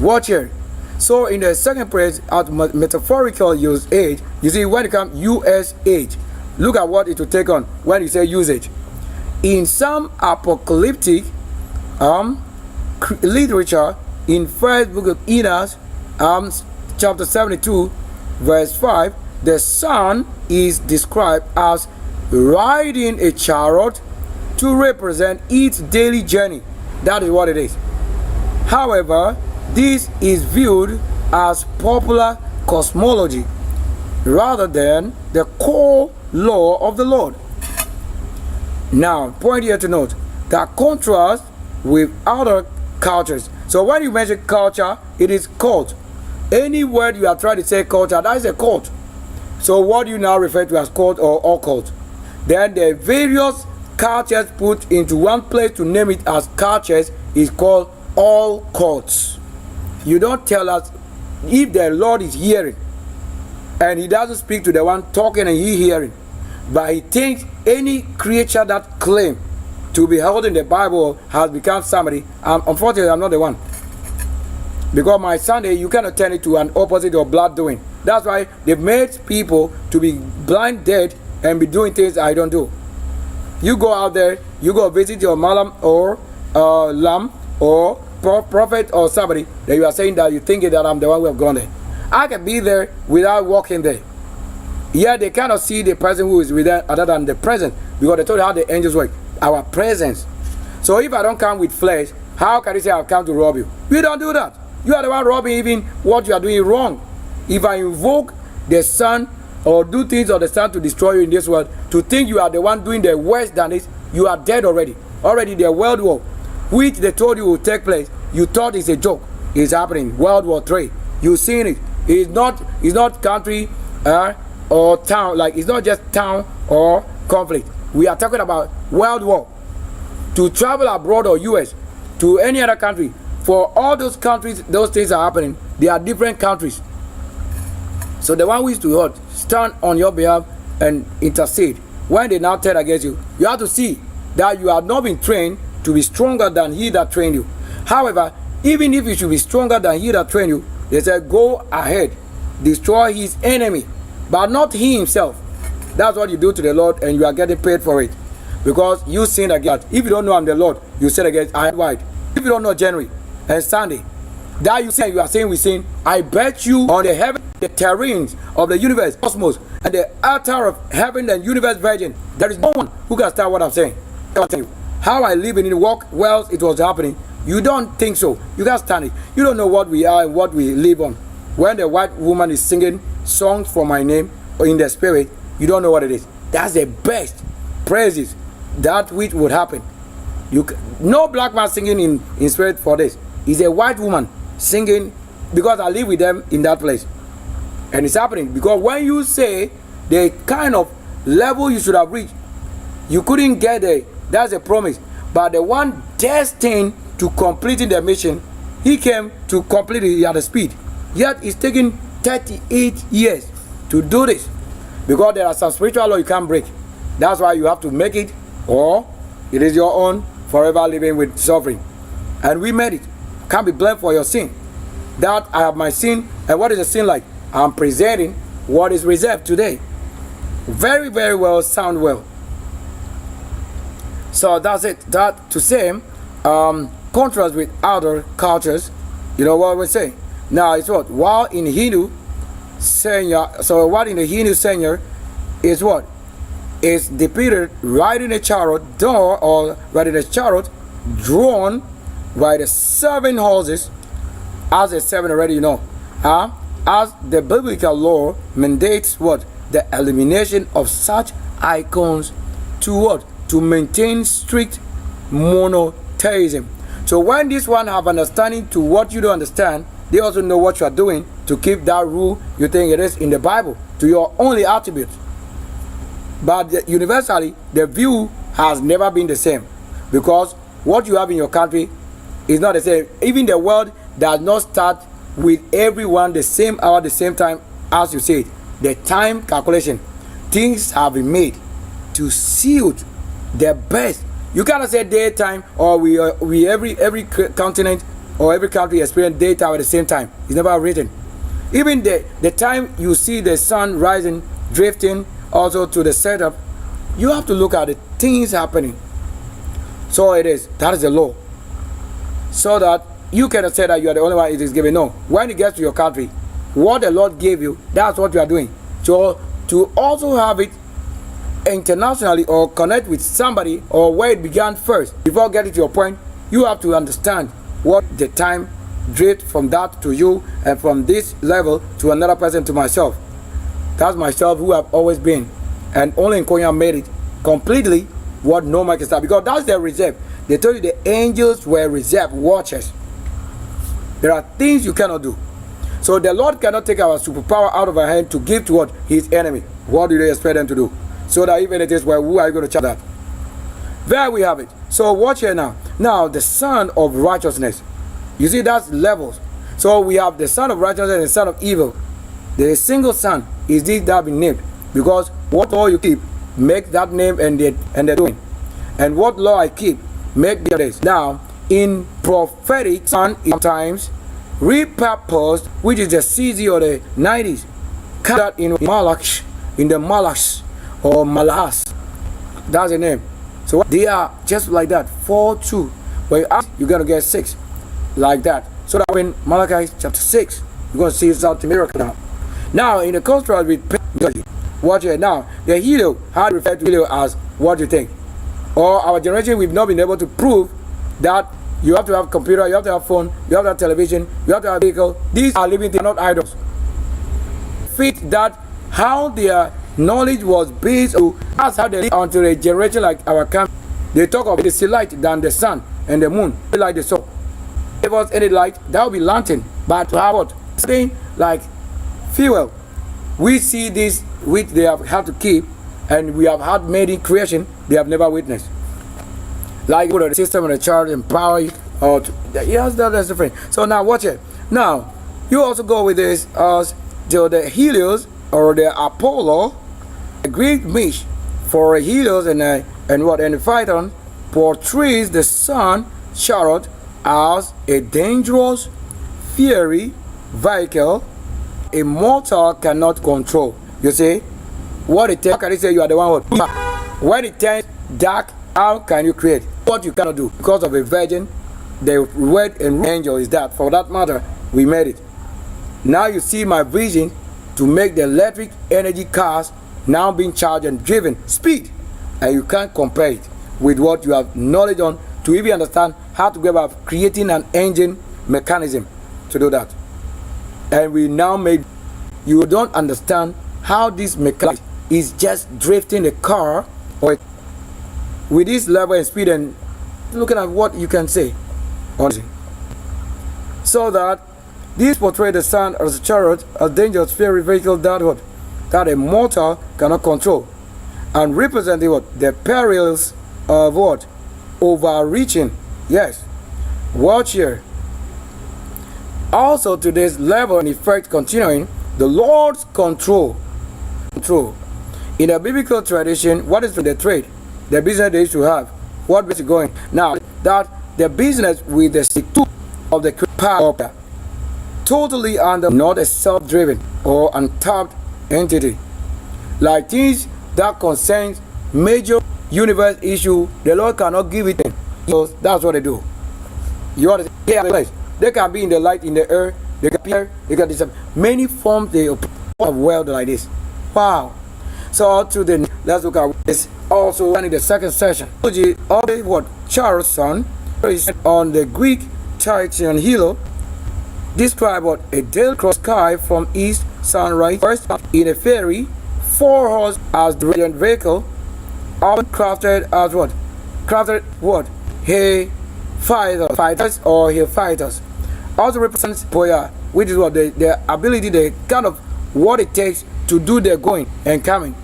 Watch here. So in the second place, at metaphorical usage, you see when it comes usage, look at what it will take on when you say usage. In some apocalyptic literature, in first book of Enos, chapter 72, verse 5, the sun is described as riding a chariot to represent its daily journey. That is what it is. However, this is viewed as popular cosmology rather than the core law of the Lord. Now, point here to note that contrast with other cultures. So when you mention culture, it is cult. Any word you are trying to say culture, that is a cult. So what you now refer to as cult or occult. Then the various cultures put into one place to name it as cultures is called all cults. You don't tell us if the Lord is hearing and he doesn't speak to the one talking and he hearing, but he thinks any creature that claim to be held in the Bible has become somebody. Unfortunately, I'm not the one, because my Sunday you cannot turn it to an opposite of blood doing. That's why they've made people to be blind, dead, and be doing things I don't do. You go out there, you go visit your malam or lamb or prophet or somebody that you are saying that you think that I'm the one who have gone there. I can be there without walking there. Yeah, they cannot see the person who is with them other than the presence, because they told you how the angels work. Our presence. So if I don't come with flesh, how can you say I've come to rob you? We don't do that. You are the one robbing even what you are doing wrong. If I invoke the sun or do things of the sun to destroy you in this world, to think you are the one doing the worse than this, you are dead already. Already the world war, which they told you will take place, you thought it's a joke. It's happening. World War III. You've seen it. It's not country or town. Like, it's not just town or conflict. We are talking about world war. To travel abroad or US, to any other country, for all those countries, those things are happening. They are different countries. So the one who is to stand on your behalf and intercede, when they now turn against you, you have to see that you have not been trained to be stronger than he that trained you. However, even if you should be stronger than he that trained you, they said, go ahead, destroy his enemy, but not he himself. That's what you do to the Lord, and you are getting paid for it. Because you sin against. If you don't know I'm the Lord, you sin against I white. If you don't know January and Sunday, that you say you are saying we sin, I bet you on the heaven, the terrains of the universe, cosmos, and the altar of heaven and universe virgin, there is no one who can start what I'm saying. How I live in the walk whilst it was happening, you don't think so. You can't stand it. You don't know what we are and what we live on. When the white woman is singing songs for my name or in the spirit, you don't know what it is. That's the best praises that which would happen. No black man singing in spirit for this. It's a white woman singing, because I live with them in that place. And it's happening because when you say the kind of level you should have reached, you couldn't get there. That's a promise. But the one destined to completing the mission, he came to complete it at the speed. Yet it's taking 38 years to do this, because there are some spiritual law you can't break. That's why you have to make it, or it is your own forever living with suffering. And we made it. Can't be blamed for your sin. That I have my sin. And what is the sin like? I'm presenting what is reserved today. Very, very well, sound well. So that's it. That to say, contrast with other cultures, you know what we say. Now it's what? While in Hindu, so what in the Hindu Senya is what? Is depicted riding a chariot door, or riding a chariot drawn by the 7 horses, as the 7 already you know. As the biblical law mandates what? The elimination of such icons to what? To maintain strict monotheism. So when this one have understanding to what you don't understand, they also know what you are doing to keep that rule you think it is in the Bible to your only attribute. But universally, the view has never been the same, because what you have in your country is not the same. Even the world does not start with everyone the same hour, the same time as you say. The time calculation, things have been made to suit the best. You cannot say daytime, or we every continent or every country experience daytime at the same time. It's never written. Even the time you see the sun rising, drifting also to the setup, you have to look at the things happening. So it is. That is the law. So that you cannot say that you are the only one it is given. No. When it gets to your country, what the Lord gave you, that's what you are doing. So to also have it internationally or connect with somebody or where it began first, before getting to your point, you have to understand what the time drift from that to you, and from this level to another person to myself. That's myself who I've always been, and only in Konya made it completely what no man can start, because that's their reserve. They told you the angels were reserved watchers. There are things you cannot do. So the Lord cannot take our superpower out of our hand to give to what? His enemy. What do they expect them to do? So that even it is, well, who are you going to check that? There we have it. So watch here now. Now the son of righteousness. You see, that's levels. So we have the son of righteousness and the son of evil. The single son is this that be named, because what law you keep, make that name and the doing. And what law I keep, make the days. Now, in prophetic son times, repurposed, which is the CZ or the 90s, that in Malach, in the Malachs or Malahas. That's the name. So they are just like that, 4-2. When you ask, you're gonna get 6. Like that. So that when Malachi chapter 6, you're going to see it's out the miracle now. Now, in the contrast with mythology, watch it now. The Helio, how to refer to Helio as what you think. Or our generation, we've not been able to prove that you have to have computer, you have to have phone, you have to have television, you have to have vehicle. These are living things, not idols. Fit that how their knowledge was based on, that's how they live until a generation like our country. They talk of the sea light than the sun and the moon, like the sun. If us any light, that will be lantern. But to have what? Something like fuel. We see this which they have had to keep, and we have had made in creation, they have never witnessed. Like put the system and the charge and power, or yes, that's different. So now watch it. Now you also go with this as the Helios or the Apollo, the Greek myth for a Helios and the Phaeton portrays the sun chariot as a dangerous, fiery vehicle a mortal cannot control. You see, what it takes, how can you say you are the one who, when it turns dark, how can you create what you cannot do? Because of a virgin, the word and angel is that. For that matter, we made it. Now you see my vision to make the electric energy cars now being charged and driven speed, and you can't compare it with what you have knowledge on to even understand how to go about creating an engine mechanism to do that. And we now made, you don't understand how this mechanism is just drifting a car or with this level and speed, and looking at what you can say on it. So that this portray the sun as a chariot, a dangerous fiery vehicle that a mortal cannot control, and representing what? The perils of what? Overreaching. Yes. Watch here. Also to this level and effect continuing, the Lord's control. In the biblical tradition, what is the trade? The business they used to have. What is going? Now that the business with the tool of the power totally under, not a self-driven or untapped entity. Like things that concerns major universe issue, the Lord cannot give it in. That's what they do. You want to hear place. They can be in the light, in the air, they can appear, they can disappear. Many forms of world like this. Wow. So to the let's look at this also in the second session. Always what? Chariot Sun is on the Greek Titan Helios. Describe what? A daily cross sky from east sunrise. First in a ferry, 4 horse as the radiant vehicle, often crafted as what? Crafted what? Fighters or Hephaestus. Also represents Poya, which is what the ability, the kind of what it takes to do the going and coming.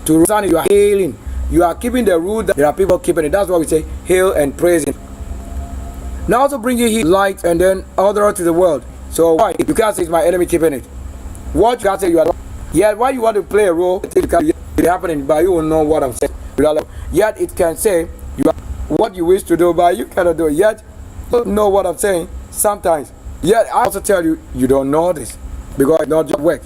To understand, you are hailing, you are keeping the rule that there are people keeping it. That's why we say hail and praise him. Now also bring you light and then order to the world. So why you can't say it's my enemy keeping it? What you can't say you are. Yet why you want to play a role? It can be happening, but you will know what I'm saying. Yet it can say you are what you wish to do, but you cannot do it. Yet you don't know what I'm saying sometimes. Yet I also tell you, you don't know this because it's not your work.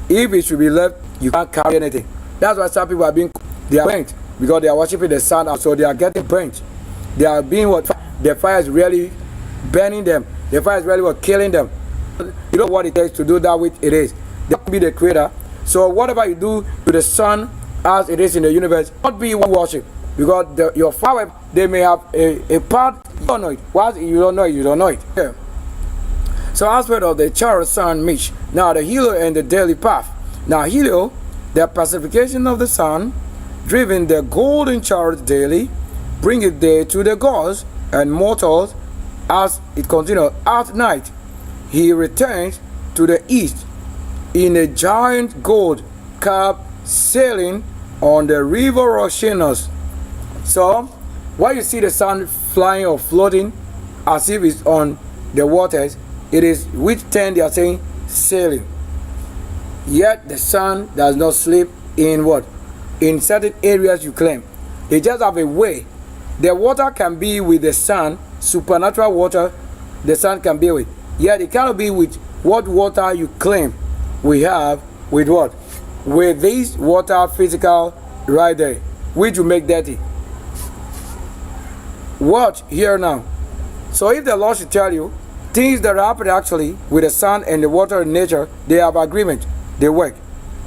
If it should be left, you can't carry anything. That's why some people are being, they are burnt because they are worshiping the sun, so they are getting burnt. They are being what? The fire is really burning them. The fire is really what? Killing them. You know what it takes to do that with it is. They can be the creator, So whatever you do to the sun as it is in the universe, not be worship, because your father, they may have a part, you don't know it. What you don't know it, you don't know it. Yeah. So aspect of the Chariot Sun myth. Now the Helio and the daily path. Now Helio, the personification of the sun, driven the golden chariot daily, bring it there to the gods and mortals. As it continues at night, he returns to the east in a giant gold cab sailing on the river Oceanus. So when you see the sun flying or floating as if it's on the waters, it is which term they are saying sailing. Yet the sun does not sleep in what? In certain areas you claim. They just have a way. The water can be with the sun, supernatural water the sun can be with. Yet it cannot be with what water you claim we have with what? With this water physical right there, which you make dirty. Watch here now. So if the Lord should tell you things that happen actually with the sun and the water in nature, they have agreement, they work,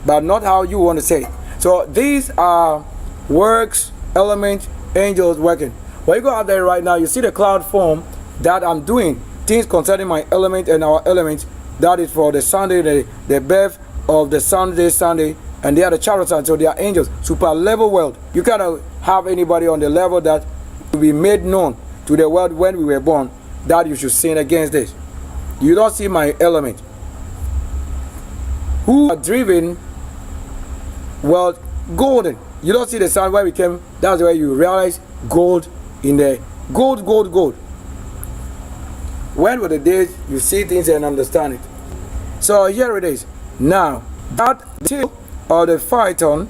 but not how you want to say it. So these are works, elements, angels working. When you go out there right now, you see the cloud form that I'm doing things concerning my element and our elements. That is for the Sunday, the birth of the Sunday, and they are the Chariot Sun. So they are angels, super level world. You cannot have anybody on the level that will be made known to the world when we were born that you should sin against this. You don't see my element. Who are driven, well, golden. You don't see the sun where we came. That's where you realize gold in there. Gold. When were the days you see things and understand it? So here it is. Now, that Tale of the Phaeton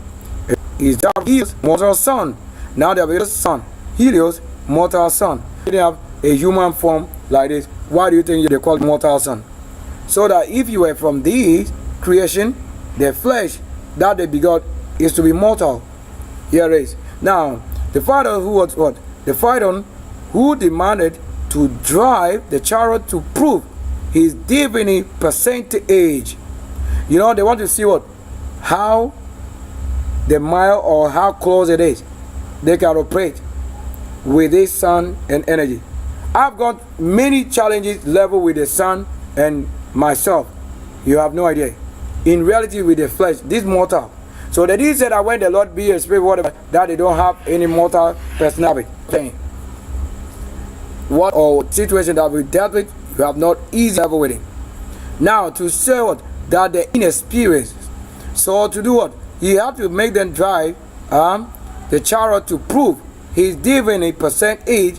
is that Helios, mortal son. Now they have a son. Helios, mortal son. They have a human form like this. Why do you think they call it mortal son? So that if you were from this creation, the flesh that they begot is to be mortal. Here it is. Now, the Phaeton who was what? The Phaeton who demanded to drive the chariot to prove his divinity percentage. You know, they want to see what? How the mile or how close it is. They can operate with this sun and energy. I've got many challenges level with the sun and myself. You have no idea. In reality with the flesh, this mortal. So they did say that when the Lord be a spirit, whatever, that they don't have any mortal personality. What or situation that we dealt with, you have not easy level with it. Now to say what? That the inexperienced. So to do what? He had to make them drive the chariot to prove his divinity percentage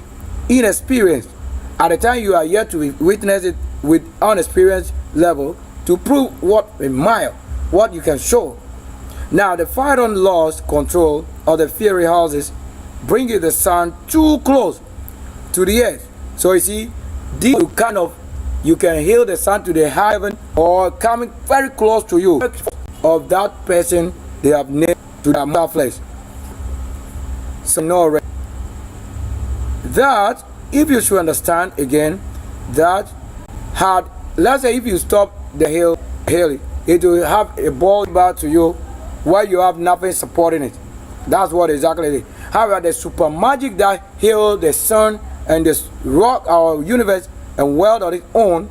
inexperienced. At the time you are yet to witness it with unexperienced level to prove what a mile, what you can show. Now the Phaeton lost control of the fiery houses, bringing the sun too close to the earth. So you see, you can hail the sun to the heaven or coming very close to you of that person they have named to their mortal flesh. So no, that if you should understand again that had, let's say if you stop the hill, it will have a ball back to you where you have nothing supporting it. That's what exactly it is. However, the super magic that heals the sun and this rock, our universe and world on its own,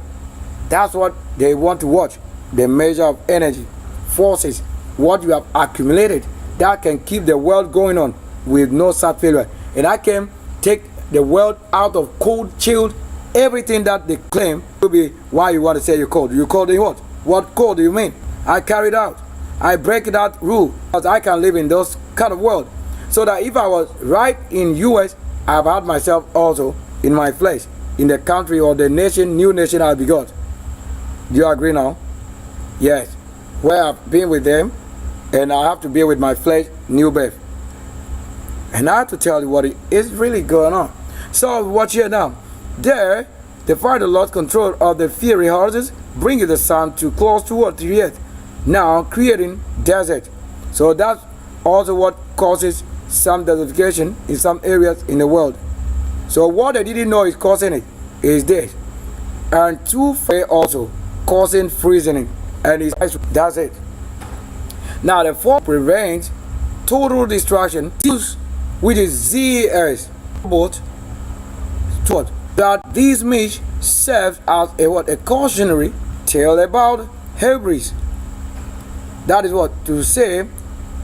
that's what they want to watch. The measure of energy, forces, what you have accumulated that can keep the world going on with no sad failure. And I can take the world out of cold, chilled, everything that they claim to be why you want to say you're cold. You cold in what? What cold do you mean? I carried out. I break that rule because I can live in those kind of world. So that if I was right in US, I've had myself also in my flesh, in the country or the nation, new nation I begot. Do you agree now? Yes. Where I've been with them, and I have to be with my flesh, new birth. And I have to tell you what is really going on. So watch here now. There, the Father lost control of the fiery horses, bringing the sun too close toward the earth, now creating desert. So that's also what causes some desertification in some areas in the world. So what they didn't know is causing it is this. And too fire also causing freezing, and that's it. Now the fourth prevents total destruction, which is ZS, both that this myth serves as a cautionary tale about hubris. That is what to say.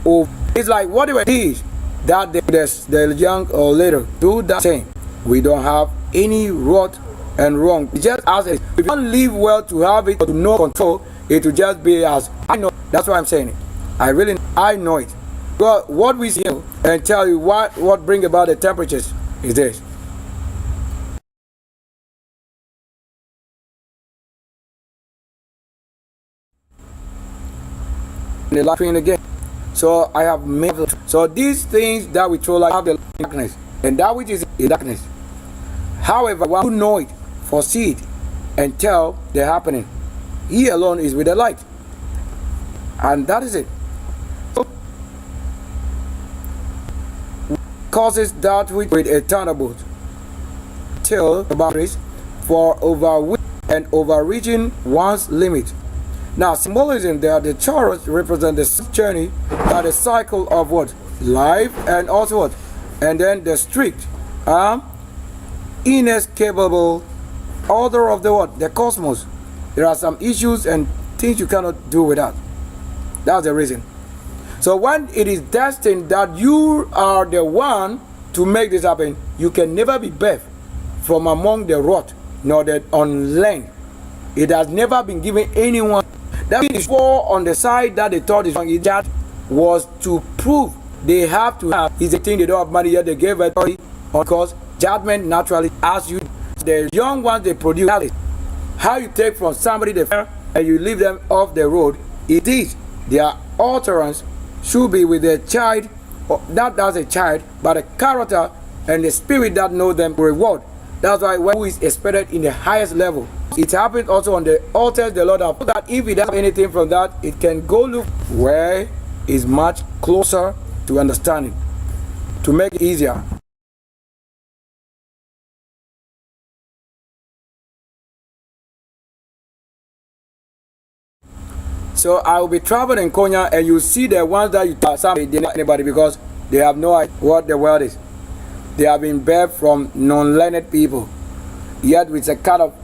Oh, it's like whatever it is that the young or later do that thing. We don't have any rot and wrong. Just as if you don't live well to have it or to know control, it will just be as I know. That's why I'm saying it. I know it. But what we see and tell you what bring about the temperatures is this. The light screen again. So I have made so these things that we throw like have the darkness, and that which is in darkness. However, one who know it, foresee it, and tell the happening, he alone is with the light, and that is it. So, causes that which with a thunderbolt, till the boundaries for and overreaching one's limit. Now, symbolism there, the chariot represent the journey, that the cycle of what? Life, and also what? And then the strict, inescapable order of the what? The cosmos. There are some issues and things you cannot do without. That's the reason. So when it is destined that you are the one to make this happen, you can never be birthed from among the rot, nor the unlearned. It has never been given anyone. That is for on the side that they thought is wrong. That was to prove they have to have. Is the thing they don't have money yet. They gave authority because judgment naturally as you the young ones they produce. How you take from somebody the fair and you leave them off the road. It is their utterance should be with the child, not as a child, but a character and the spirit that know them reward. That's why when who is expected in the highest level. It happens also on the altars the Lord have put that if it doesn't have anything from that, it can go look where is much closer to understanding, to make it easier. So I will be traveling in Konya and you see the ones that you tell anybody because they have no idea what the world is. They have been birthed from non-learned people, yet with a kind of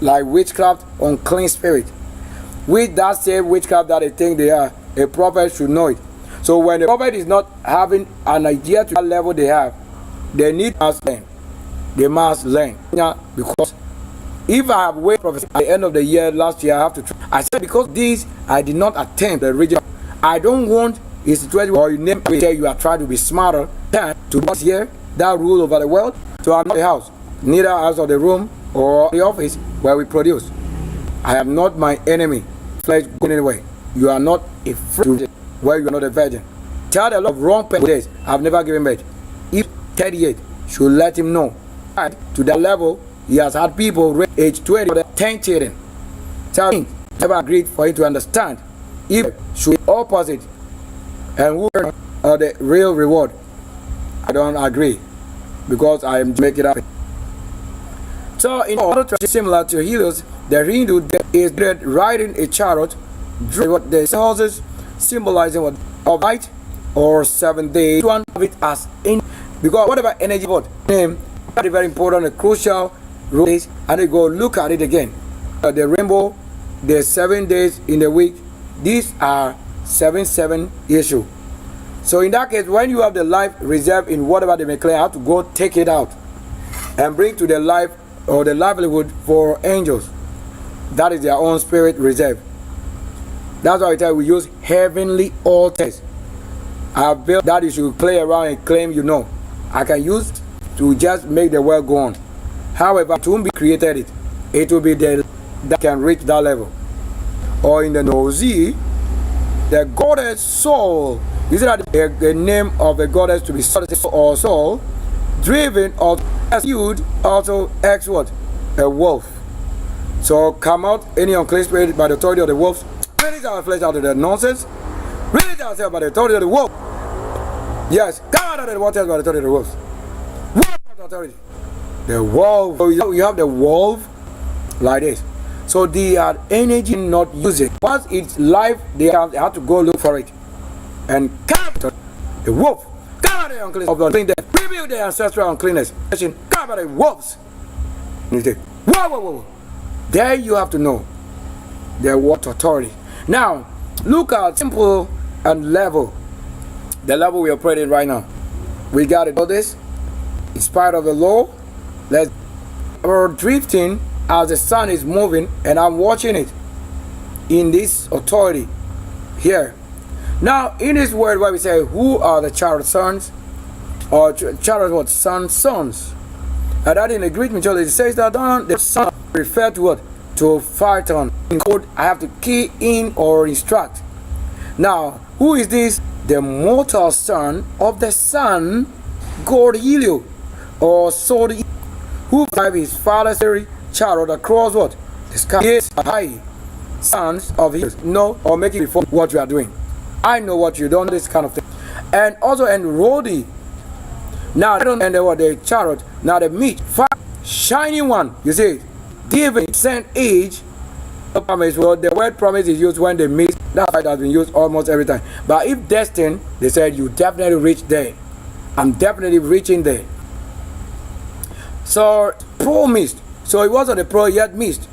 like witchcraft, unclean spirit. With that same witchcraft that they think they are, a prophet should know it. So when the prophet is not having an idea to that level they have, they need to learn. They must learn. Because if I have waited prophecy at the end of the year, last year, I have to try. I said because this, I did not attempt the original. I don't want a situation where you name where you are trying to be smarter than to this year, that rule over the world. So I'm not the house, neither house of the room or the office where we produce. I am not my enemy. Flesh going anyway. You are not a fruit where you are not a virgin. Tell the Lord of wrong days. I've never given birth. If 38 should let him know. To that level, he has had people age 20 or 10 children. Tell him never agreed for him to understand. If should be opposite and who are the real reward. I don't agree because I am making it happen. So in order to similar to Helios, the Hindu is riding a chariot, what the horses symbolizing what of light or 7 days. One of it as in because whatever energy what name very very important and crucial days, and they go look at it again. The rainbow, the 7 days in the week, these are 7 issue. So in that case, when you have the life reserved in whatever they may claim, you have to go take it out and bring to the life or the livelihood for angels. That is their own spirit reserve. That's why I tell you we use heavenly altars. I have built that you should play around and claim you know. I can use to just make the world go on. However, it won't be created it. It will be the that can reach that level. Or in the Nozi, the goddess soul. Is that the name of the goddess to be soul or soul, driven or exude also X what? A wolf. So come out any unclean spirit by the authority of the wolves. Release our flesh out of the nonsense. Release ourselves by the authority of the wolf. Yes, come out of the waters by the authority of the wolves. Wolf authority. The wolf. So you have the wolf like this. So they had energy not use it. Once it's live, they have to go look for it and capture the wolf. Cover the uncleanness of the unclean. Rebuild the ancestral uncleanness. Cover the wolves. You say, whoa, whoa, whoa. There you have to know the what authority. Now, look at simple and level. The level we are operating right now. We got it. All this, in spite of the law, we're drifting as the sun is moving, and I'm watching it in this authority here. Now, in this word where we say, who are the Chariot sons? Or Chariot what? Sons. And that in the Greek mythology, it says that the son refer to what? To Phaeton. In code, I have to key in or instruct. Now, who is this? The mortal son of the sun, god Helios, or sword, who drive his father's chariot across what? The sky. Yes, I, sons of Helios, know or make it before what you are doing. I know what you don't, this kind of thing. And also, and Rodi. Now, I don't know what the chariot, now the meat, shiny one, you see, given same age, well, the word promise is used when they meet. That has been used almost every time. But if destined, they said you definitely reach there. I'm definitely reaching there. So promised. So it wasn't a pro yet missed.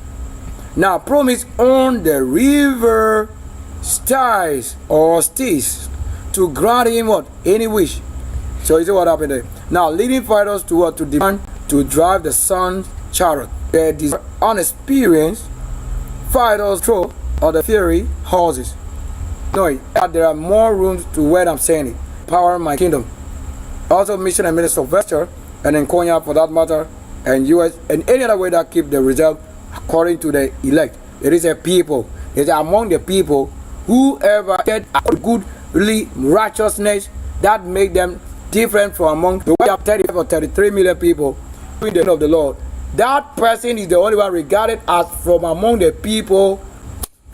Now promised on the river styes or steeds to grant him what? Any wish. So you see what happened there. Now leading fighters to what? To demand to drive the sun's chariot. The unexperienced fighters throw or the fiery horses. No, there are more rooms to where I'm saying it. Power my kingdom. Also mission and Minister SYLVESTER and then Konya for that matter, and US and any other way that keep the result according to the elect. It is a people. It is among the people whoever get goodly righteousness that make them different from among the 35 or 33 million people in the name of the Lord. That person is the only one regarded as from among the people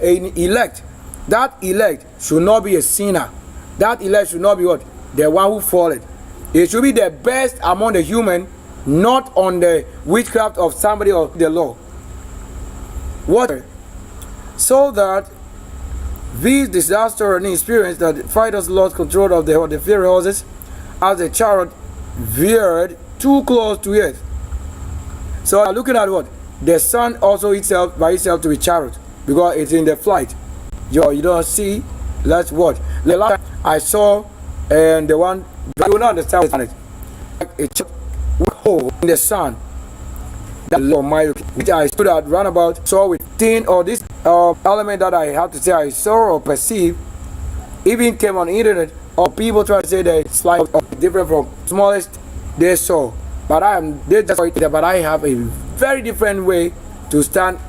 in elect. That elect should not be a sinner. That elect should not be what? The one who fallen. It should be the best among the human, not on the witchcraft of somebody or the law. What? So that this disaster and experience that the fighters lost control of the fiery horses as the chariot veered too close to earth. So looking at what? The sun also itself by itself to be chariot because it's in the flight. You don't see. Let's watch. The last time I saw and the one you will not understand what's on it. A hole in the sun. That low mile which I stood at roundabout saw with thin or this element that I have to say I saw or perceive even came on the internet or people try to say that it's like different from smallest they saw. But they just saw it, but I have a very different way to stand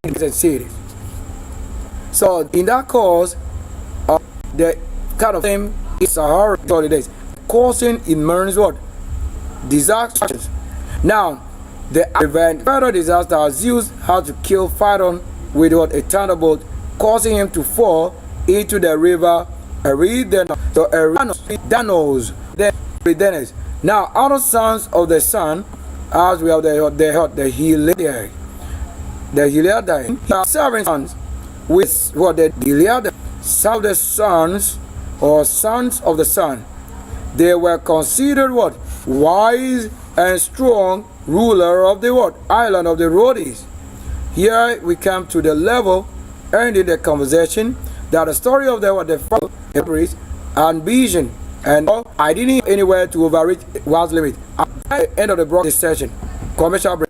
and see it. So in that cause, the kind of thing is Sahara holidays causing immense what? Disasters. Now, the event further disaster as Zeus had to kill Phaeton with what? A thunderbolt, causing him to fall into the river Eridanos. So Eridanos, then Eridanos. Now, other sons of the sun, as we have the Heliadae. The Heliadae are 7 sons with what the Heliadae, some of the sons or sons of the sun. They were considered what? Wise and strong ruler of the what? Island of the Rhodes. Here we come to the level ending the conversation that the story of the Hebrews and vision and I didn't have anywhere to overreach one's limit. At the end of the broadcast session, commercial break.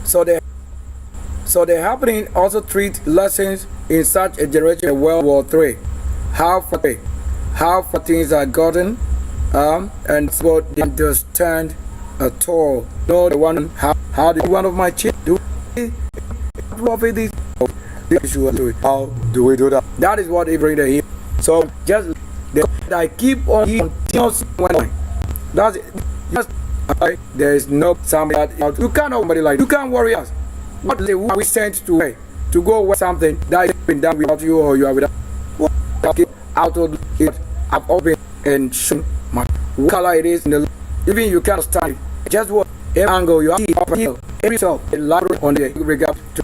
So the happening also treat lessons in such a generation in World War III. How far things are gotten, and what they understand at all. No, the one how did one of my children do this? How do we do that? That is what they bring here. So just I keep on continuously when that's it. Just there is no somebody that you can't somebody like you can't worry us. What we sent to go with something that has been done without you or you are without out of it. I've opened and shown my color it is in the even you can't stand it. Just what every angle you see up here, every cell, a lot on the regard to